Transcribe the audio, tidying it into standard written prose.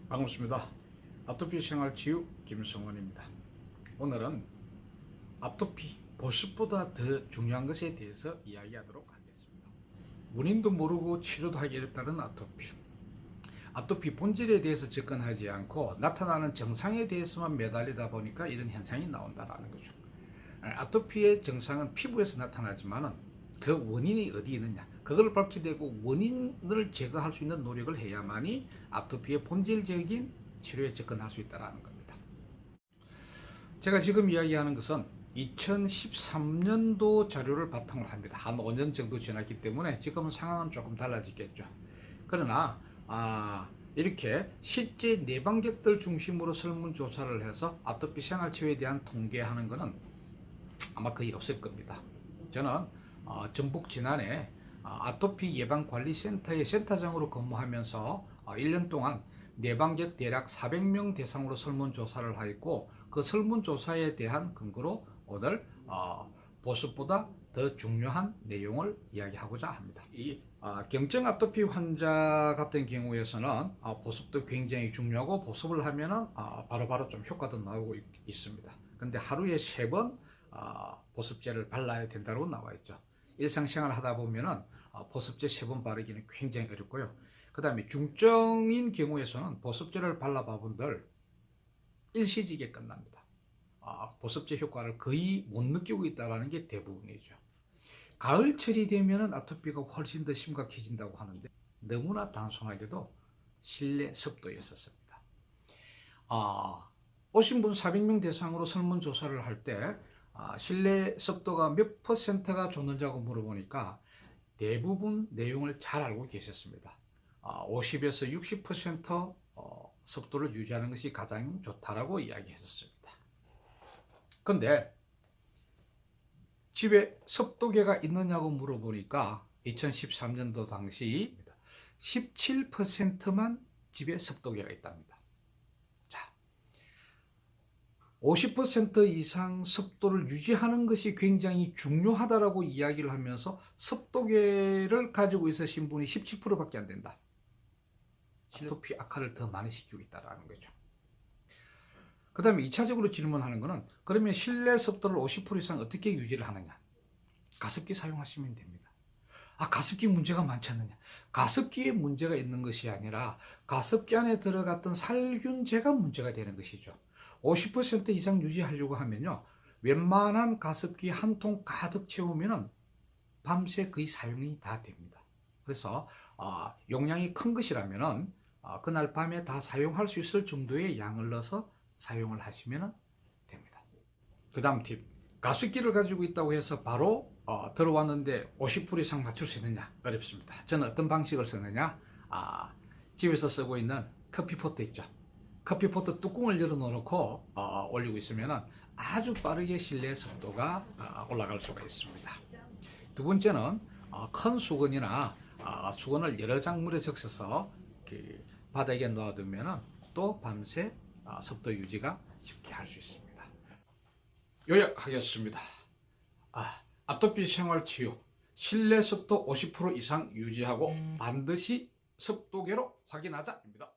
반갑습니다. 아토피 생활치유 김성원입니다. 오늘은 아토피 보습보다 더 중요한 것에 대해서 이야기하도록 하겠습니다. 원인도 모르고 치료도 하기 어렵다는 아토피. 아토피 본질에 대해서 접근하지 않고 나타나는 증상에 대해서만 매달리다 보니까 이런 현상이 나온다는 거죠. 아토피의 증상은 피부에서 나타나지만 그 원인이 어디 있느냐, 그걸 밝히되고 원인을 제거할 수 있는 노력을 해야만이 아토피의 본질적인 치료에 접근할 수 있다는 겁니다. 제가 지금 이야기하는 것은 2013년도 자료를 바탕으로 합니다. 한 5년 정도 지났기 때문에 지금은 상황은 조금 달라지겠죠. 그러나 이렇게 실제 내방객들 중심으로 설문조사를 해서 아토피 생활치료에 대한 통계하는 것은 아마 거의 없을 겁니다. 저는 전북 진안에 아토피 예방관리센터의 센터장으로 근무하면서 1년 동안 내방객 대략 400명 대상으로 설문조사를 하였고, 그 설문조사에 대한 근거로 오늘 보습보다 더 중요한 내용을 이야기하고자 합니다. 이 경증 아토피 환자 같은 경우에서는 보습도 굉장히 중요하고, 보습을 하면은 바로바로 좀 효과도 나오고 있습니다. 근데 하루에 3번 보습제를 발라야 된다고 나와 있죠. 일상생활 하다 보면은 보습제 3번 바르기는 굉장히 어렵고요. 그 다음에 중증인 경우에서는 보습제를 발라봐본들 일시지게 끝납니다. 보습제 효과를 거의 못 느끼고 있다는 게 대부분이죠. 가을철이 되면은 아토피가 훨씬 더 심각해진다고 하는데, 너무나 단순하게도 실내 습도였었습니다. 오신 분 400명 대상으로 설문조사를 할 때 실내 습도가 몇 %가 좋는지고 물어보니까 대부분 내용을 잘 알고 계셨습니다. 50에서 60% 습도를 유지하는 것이 가장 좋다라고 이야기했었습니다. 근데 집에 습도계가 있느냐고 물어보니까 2013년도 당시 17%만 집에 습도계가 있답니다. 50% 이상 습도를 유지하는 것이 굉장히 중요하다라고 이야기를 하면서 습도계를 가지고 있으신 분이 17%밖에 안 된다. 아토피 악화를 더 많이 시키고 있다는 거죠. 그 다음에 2차적으로 질문하는 것은, 그러면 실내 습도를 50% 이상 어떻게 유지를 하느냐? 가습기 사용하시면 됩니다. 가습기 문제가 많지 않느냐? 가습기에 문제가 있는 것이 아니라 가습기 안에 들어갔던 살균제가 문제가 되는 것이죠. 50% 이상 유지하려고 하면요, 웬만한 가습기 한 통 가득 채우면 밤새 거의 사용이 다 됩니다. 그래서 용량이 큰 것이라면 그날 밤에 다 사용할 수 있을 정도의 양을 넣어서 사용을 하시면 됩니다. 그 다음 팁, 가습기를 가지고 있다고 해서 바로 들어왔는데 50% 이상 맞출 수 있느냐? 어렵습니다. 저는 어떤 방식을 쓰느냐, 집에서 쓰고 있는 커피포트 있죠. 커피포트 뚜껑을 열어놓고 올리고 있으면 아주 빠르게 실내 습도가 올라갈 수가 있습니다. 두 번째는 큰 수건이나 수건을 여러 장 물에 적셔서 바닥에 놓아두면 또 밤새 습도 유지가 쉽게 할 수 있습니다. 요약하겠습니다. 아토피 생활치유, 실내 습도 50% 이상 유지하고 반드시 습도계로 확인하자입니다.